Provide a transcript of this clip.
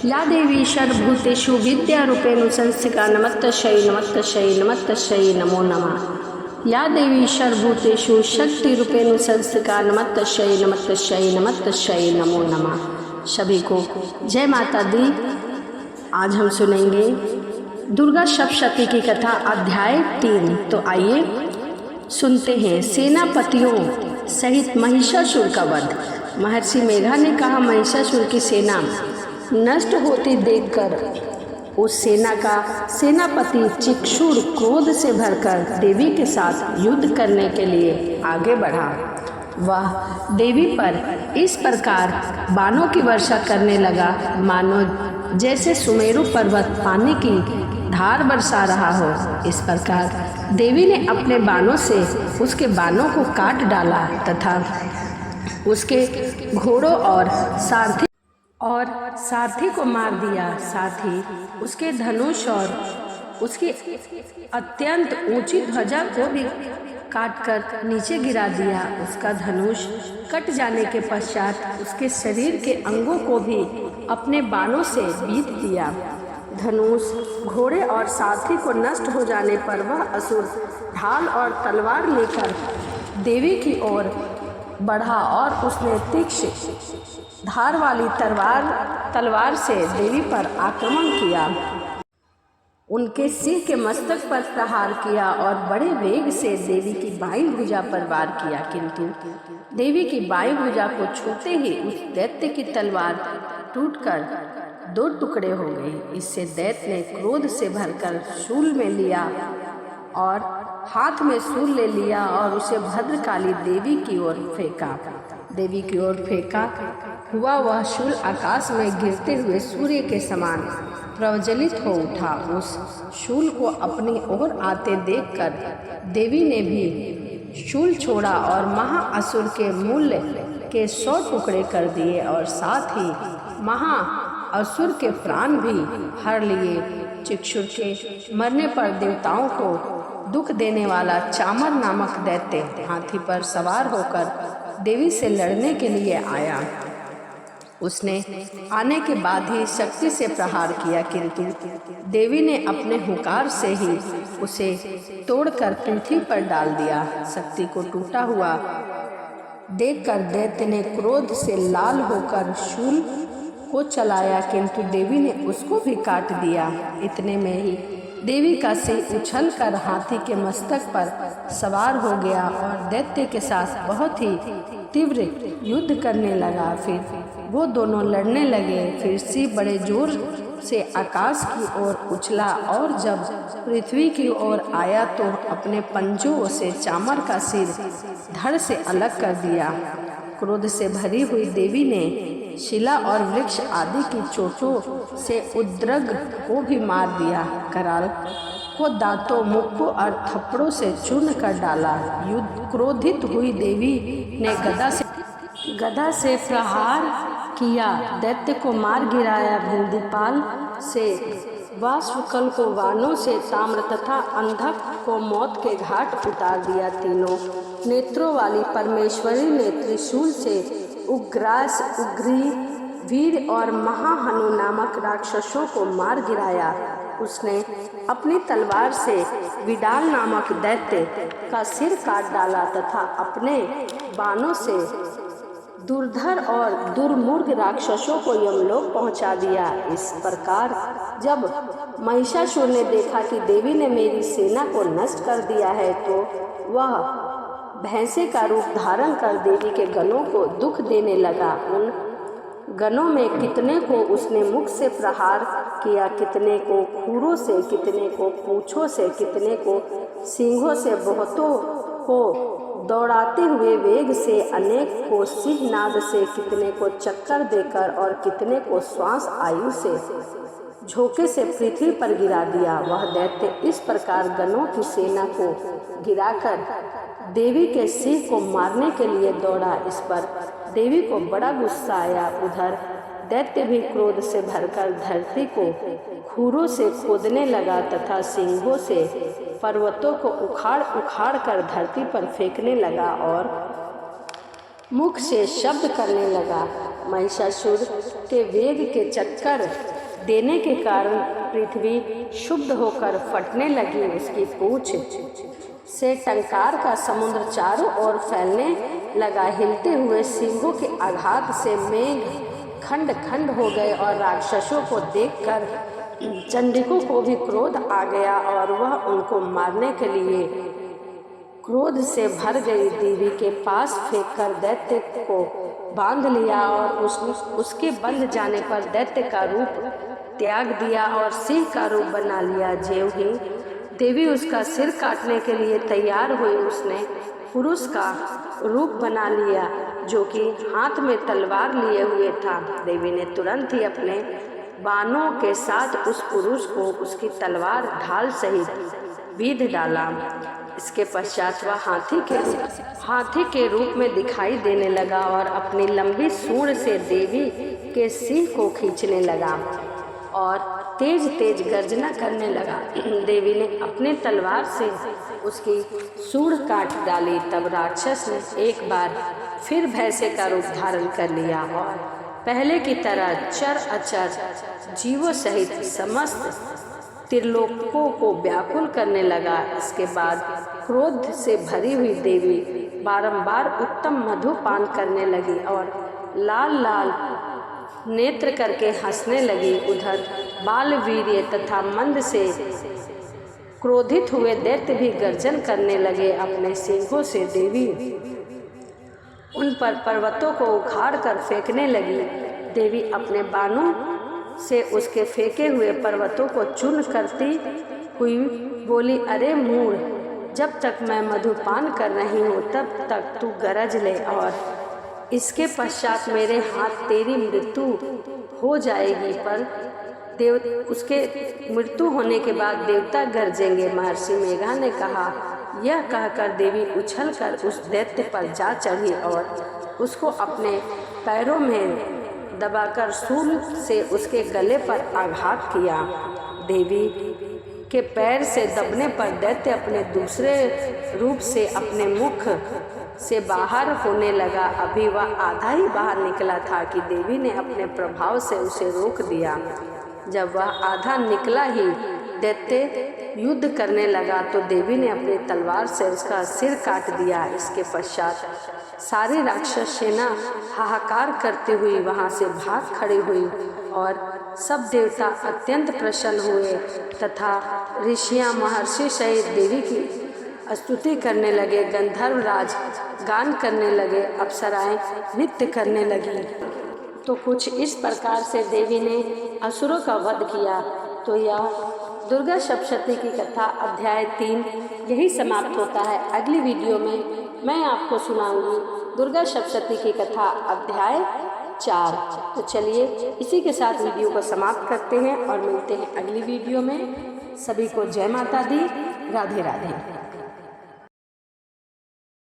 या देवी सर्वभूतेषु विद्यारूपेण संस्थिता नमस्तस्यै नमस्तस्यै नमस्तस्यै नमो नमः। या देवी सर्वभूतेषु शक्तिरूपेण संस्थिता नमस्तस्यै नमस्तस्यै नमस्तस्यै नमो नमः। सभी को जय माता दी। आज हम सुनेंगे दुर्गा सप्तशती की कथा अध्याय 3। तो आइए सुनते हैं। सेनापतियों सहित महिषासुर का वध। महर्षि मेघा ने कहा, महिषासुर की सेना नष्ट होती देखकर उस सेना का सेनापति चिक्षुर क्रोध से भरकर देवी के साथ युद्ध करने के लिए आगे बढ़ा। वह देवी पर इस प्रकार बाणों की वर्षा करने लगा मानो जैसे सुमेरु पर्वत पानी की धार बरसा रहा हो। इस प्रकार देवी ने अपने बाणों से उसके बाणों को काट डाला तथा उसके घोड़ों और सारथी को मार दिया। साथ ही उसके धनुष और उसकी अत्यंत ऊंची ध्वजा को भी काटकर नीचे गिरा दिया। उसका धनुष कट जाने के पश्चात उसके शरीर के अंगों को भी अपने बाणों से बीत दिया। धनुष, घोड़े और सारथी को नष्ट हो जाने पर वह असुर ढाल और तलवार लेकर देवी की ओर बढ़ा और उसने तीक्ष्ण धार वाली तलवार से देवी पर आक्रमण किया। उनके सिर के मस्तक पर प्रहार किया और बड़े वेग से देवी की बाईं भुजा पर वार किया, किंतु देवी की बाईं भुजा को छूते ही उस दैत्य की तलवार टूटकर 2 टुकड़े हो गए। इससे दैत्य ने क्रोध से भरकर शूल में लिया और हाथ में शूल ले लिया और उसे भद्रकाली देवी की ओर फेंका। देवी की ओर फेंका हुआ वह शूल आकाश में गिरते हुए सूर्य के समान प्रज्वलित हो उठा। उस शूल को अपनी ओर आते देखकर देवी ने भी शूल छोड़ा और महाअसुर के मूल्य के 100 टुकड़े कर दिए और साथ ही महाअसुर के प्राण भी हर लिए। चिक्षुर के मरने पर देवताओं को दुख देने वाला चामर नामक दैत्य हाथी पर सवार होकर देवी से लड़ने के लिए आया। उसने आने के बाद ही शक्ति से प्रहार किया, किंतु देवी ने अपने हुंकार से ही उसे तोड़कर पृथ्वी पर डाल दिया। शक्ति को टूटा हुआ देखकर दैत्य ने क्रोध से लाल होकर शूल को चलाया, किंतु देवी ने उसको भी काट दिया। इतने में ही देवी का सिर उछलकर हाथी के मस्तक पर सवार हो गया और दैत्य के साथ बहुत ही तीव्र युद्ध करने लगा। फिर वो दोनों लड़ने लगे। फिर सिर बड़े जोर से आकाश की ओर उछला और जब पृथ्वी की ओर आया तो अपने पंजों से चामर का सिर धड़ से अलग कर दिया। क्रोध से भरी हुई देवी ने शिला और वृक्ष आदि की चोटों से उद्रग को भी मार दिया। कराल को दांतों, मुक्कों और थप्पड़ों से चूर्ण कर डाला। क्रोधित हुई देवी ने गदा से प्रहार किया, दैत्य को मार गिराया। भिंदीपाल से वासुकल को वानों से, ताम्र तथा अंधक को मौत के घाट उतार दिया। तीनों नेत्रों वाली परमेश्वरी ने त्रिशूल से उग्रास, उग्री, वीर और महाहनु नामक राक्षसों को मार गिराया। उसने अपनी तलवार से विडाल नामक दैत्य का सिर काट डाला तथा अपने बाणों से दुर्धर और दुर्मूर्ख राक्षसों को यमलोक पहुंचा दिया। इस प्रकार जब महिषासुर ने देखा कि देवी ने मेरी सेना को नष्ट कर दिया है तो वह भैंसे का रूप धारण कर देवी के गणों को दुख देने लगा। उन गणों में कितने को उसने मुख से प्रहार किया, कितने को खूरों से, कितने को पूंछों से, कितने को सींगों से, बहुतों को दौड़ाते हुए वेग से, अनेक को सिंहनाद से, कितने को चक्कर देकर और कितने को श्वास आयु से झोंके से पृथ्वी पर गिरा दिया। वह दैत्य इस प्रकार गणों की सेना को गिराकर देवी के सिर को मारने के लिए दौड़ा। इस पर देवी को बड़ा गुस्सा आया। उधर दैत्य भी क्रोध से भरकर धरती को खूरों से खोदने लगा तथा सिंहों से पर्वतों को उखाड़ उखाड़ कर धरती पर फेंकने लगा और मुख से शब्द करने लगा। महिषासुर के वेग के चक्कर देने के कारण पृथ्वी क्षुब्ध होकर फटने लगी। उसकी पूंछ से टंकार का समुद्र चारों ओर फैलने लगा। हिलते हुए सिंहों के आघात से मेघ खंड खंड हो गए और राक्षसों को देखकर चंडिकों को भी क्रोध आ गया और वह उनको मारने के लिए क्रोध से भर गई। देवी के पास फेंककर दैत्य को बांध लिया और उसके बंध जाने पर दैत्य का रूप त्याग दिया और सिंह का रूप बना लिया। ज्यों ही देवी उसका सिर काटने के लिए तैयार हुई, उसने पुरुष का रूप बना लिया जो कि हाथ में तलवार लिए हुए था। देवी ने तुरंत ही अपने बाणों के साथ उस पुरुष को उसकी तलवार ढाल सहित बीध डाला। इसके पश्चात वह हाथी के रूप में दिखाई देने लगा और अपनी लंबी सूंड से देवी के सिंह को खींचने लगा और तेज तेज गर्जना करने लगा। देवी ने अपने तलवार से उसकी सूंड काट डाली। तब राक्षस ने एक बार फिर भैंसे का रूप धारण कर लिया और पहले की तरह चर अचर जीवों सहित समस्त त्रिलोकों को व्याकुल करने लगा। इसके बाद क्रोध से भरी हुई देवी बारंबार उत्तम मधुपान करने लगी और लाल लाल नेत्र करके हंसने लगी। उधर बालवीर्य तथा मंद से क्रोधित हुए दैत्य भी गर्जन करने लगे। अपने सिंहों से देवी उन पर पर्वतों को उखाड़ कर फेंकने लगी। देवी अपने बाणों से उसके फेंके हुए पर्वतों को चूर्ण करती हुई बोली, अरे मूढ़, जब तक मैं मधुपान कर रही हूँ तब तक तू गरज ले और इसके पश्चात मेरे हाथ तेरी मृत्यु हो जाएगी। पर उसके मृत्यु होने के बाद देवता गरजेंगे। महर्षि मेघा ने कहा। यह कहकर देवी उछलकर उस दैत्य पर जा चढ़ी और उसको अपने पैरों में दबाकर शूल से उसके गले पर आघात किया। देवी के पैर से दबने पर दैत्य अपने दूसरे रूप से अपने मुख से बाहर होने लगा। अभी वह आधा ही बाहर निकला था कि देवी ने अपने प्रभाव से उसे रोक दिया। जब वह आधा निकला ही दैत्य युद्ध करने लगा तो देवी ने अपनी तलवार से उसका सिर काट दिया। इसके पश्चात सारी राक्षस सेना हाहाकार करती हुई वहां से भाग खड़ी हुई और सब देवता अत्यंत प्रसन्न हुए तथा ऋषियां महर्षि सहित देवी की स्तुति करने लगे। गंधर्व राज गान करने लगे, अप्सराएं नृत्य करने लगी। तो कुछ इस प्रकार से देवी ने असुरों का वध किया। तो यह दुर्गा सप्तशती की कथा अध्याय 3 यही समाप्त होता है। अगली वीडियो में मैं आपको सुनाऊंगी दुर्गा सप्तशती की कथा अध्याय 4। तो चलिए इसी के साथ वीडियो को समाप्त करते हैं और मिलते हैं अगली वीडियो में। सभी को जय माता दी, राधे राधे।